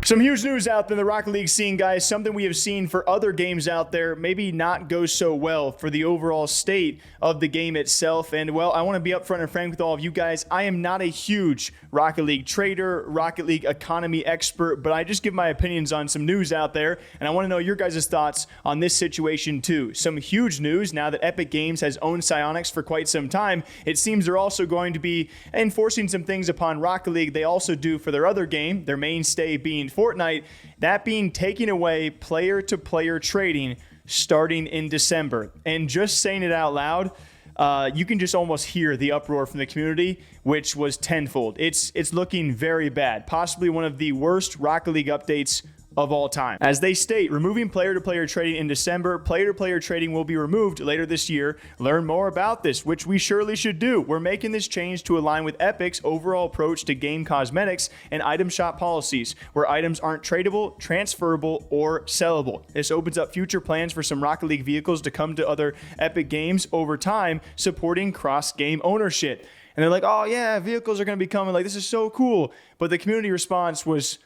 Some huge news out there in the Rocket League scene, guys. Something we have seen for other games out there maybe not go so well for the overall state of the game itself. And, well, I want to be upfront and frank with all of you guys. I am not a huge Rocket League trader, Rocket League economy expert, but I just give my opinions on some news out there, and I want to know your guys' thoughts on this situation too. Some huge news now that Epic Games has owned Psyonix for quite some time. It seems they're also going to be enforcing some things upon Rocket League they also do for their other game, their mainstay being Fortnite, that being taking away player-to-player trading starting in December. And just saying it out loud, you can just almost hear the uproar from the community, which was tenfold. It's looking very bad, possibly one of the worst Rocket League updates of all time. As they state, removing player-to-player trading in December, player-to-player trading will be removed later this year. Learn more about this, which we surely should do. We're making this change to align with Epic's overall approach to game cosmetics and item shop policies, where items aren't tradable, transferable, or sellable. This opens up future plans for some Rocket League vehicles to come to other Epic games over time, supporting cross-game ownership. And they're like, oh yeah, vehicles are going to be coming, like this is so cool. But the community response was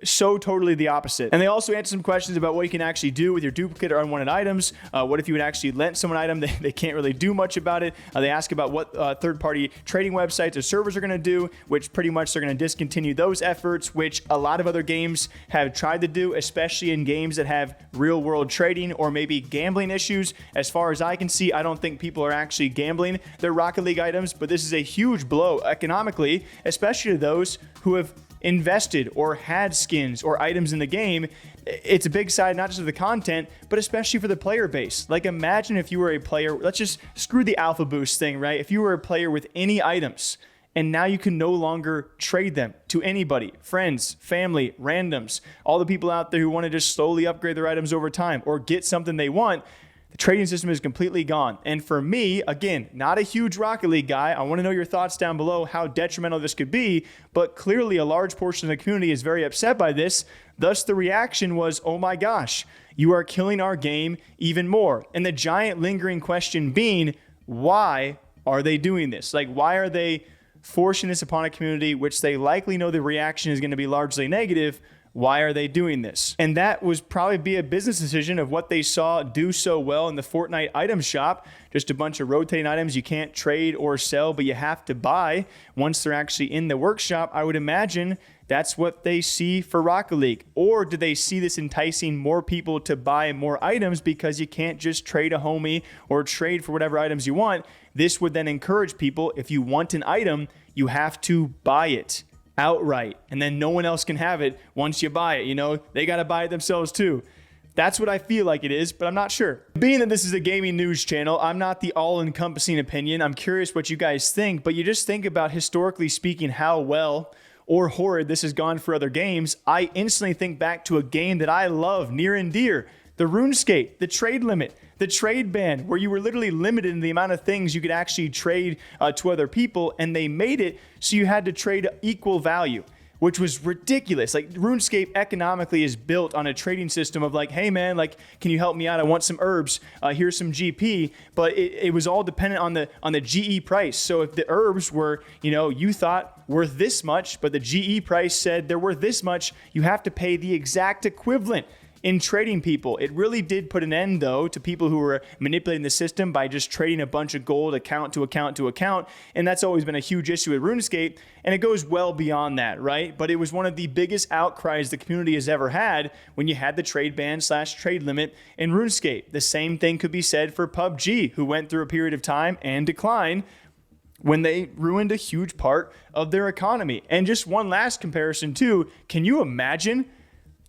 so totally the opposite. And they also answered some questions about what you can actually do with your duplicate or unwanted items. What if you would actually lent someone an item? They can't really do much about it. They ask about what third-party trading websites or servers are going to do, which pretty much they're going to discontinue those efforts, which a lot of other games have tried to do, especially in games that have real-world trading or maybe gambling issues. As far as I can see, I don't think people are actually gambling their Rocket League items, but this is a huge blow economically, especially to those who have invested or had skins or items in the game. It's a big side, not just of the content, but especially for the player base. Like, imagine if you were a player, let's just screw the alpha boost thing, right? If you were a player with any items and now you can no longer trade them to anybody, friends, family, randoms, all the people out there who want to just slowly upgrade their items over time or get something they want, the trading system is completely gone. And for me, again, not a huge Rocket League guy. I want to know your thoughts down below how detrimental this could be, but clearly a large portion of the community is very upset by this. Thus, the reaction was, oh my gosh, you are killing our game even more. And the giant lingering question being, why are they doing this? Like, why are they forcing this upon a community which they likely know the reaction is going to be largely negative? Why are they doing this? And that was probably be a business decision of what they saw do so well in the Fortnite item shop. Just a bunch of rotating items you can't trade or sell, but you have to buy once they're actually in the workshop. I would imagine that's what they see for Rocket League. Or do they see this enticing more people to buy more items because you can't just trade a homie or trade for whatever items you want? This would then encourage people, if you want an item, you have to buy it outright, and then no one else can have it once you buy it. You know, they got to buy it themselves too. That's what I feel like it is, but I'm not sure. Being that this is a gaming news channel, I'm not the all-encompassing opinion. I'm curious what you guys think, but you just think about, historically speaking, how well or horrid this has gone for other games. I instantly think back to a game that I love near and dear, the RuneScape, the trade limit, the trade ban, where you were literally limited in the amount of things you could actually trade to other people, and they made it so you had to trade equal value, which was ridiculous. Like, RuneScape economically is built on a trading system of like, hey man, like, can you help me out? I want some herbs. Here's some GP. But it was all dependent on the GE price. So if the herbs were, you thought worth this much, but the GE price said they're worth this much, you have to pay the exact equivalent in trading people. It really did put an end, though, to people who were manipulating the system by just trading a bunch of gold account to account to account. And that's always been a huge issue with RuneScape. And it goes well beyond that, right? But it was one of the biggest outcries the community has ever had when you had the trade ban / trade limit in RuneScape. The same thing could be said for PUBG, who went through a period of time and decline when they ruined a huge part of their economy. And just one last comparison, too. Can you imagine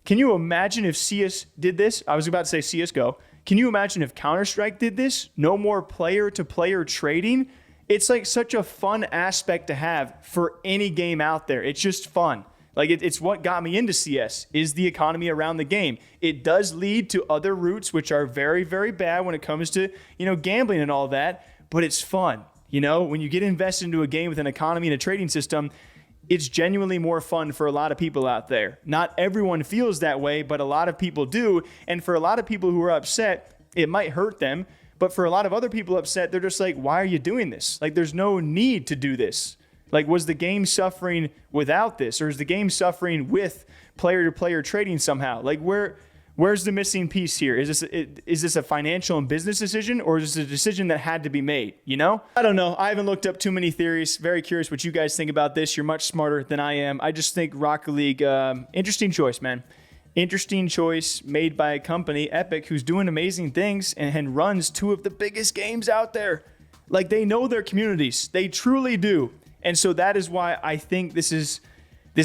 if CS did this? I was about to say CSGO. Can you imagine if Counter-Strike did this? No more player-to-player trading? It's like such a fun aspect to have for any game out there. It's just fun. Like, it's what got me into CS, is the economy around the game. It does lead to other routes, which are very, very bad when it comes to, gambling and all that, but it's fun. When you get invested into a game with an economy and a trading system, it's genuinely more fun for a lot of people out there. Not everyone feels that way, but a lot of people do. And for a lot of people who are upset, it might hurt them. But for a lot of other people upset, they're just like, why are you doing this? Like, there's no need to do this. Like, was the game suffering without this, or is the game suffering with player-to-player trading somehow? Like, where's the missing piece here? Is this a financial and business decision, or is this a decision that had to be made? You know? I don't know. I haven't looked up too many theories. Very curious what you guys think about this. You're much smarter than I am. I just think Rocket League, interesting choice, man. Interesting choice made by a company, Epic, who's doing amazing things and runs two of the biggest games out there. Like, they know their communities. They truly do. And so that is why I think this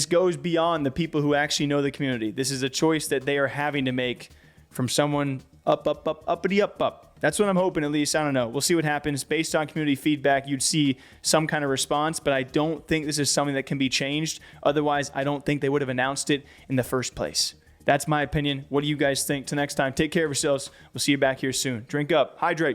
goes beyond the people who actually know the community. This is a choice that they are having to make from someone uppity up. That's what I'm hoping, at least. I don't know. We'll see what happens. Based on community feedback, you'd see some kind of response, but I don't think this is something that can be changed. Otherwise, I don't think they would have announced it in the first place. That's my opinion. What do you guys think? Till next time, take care of yourselves. We'll see you back here soon. Drink up. Hydrate.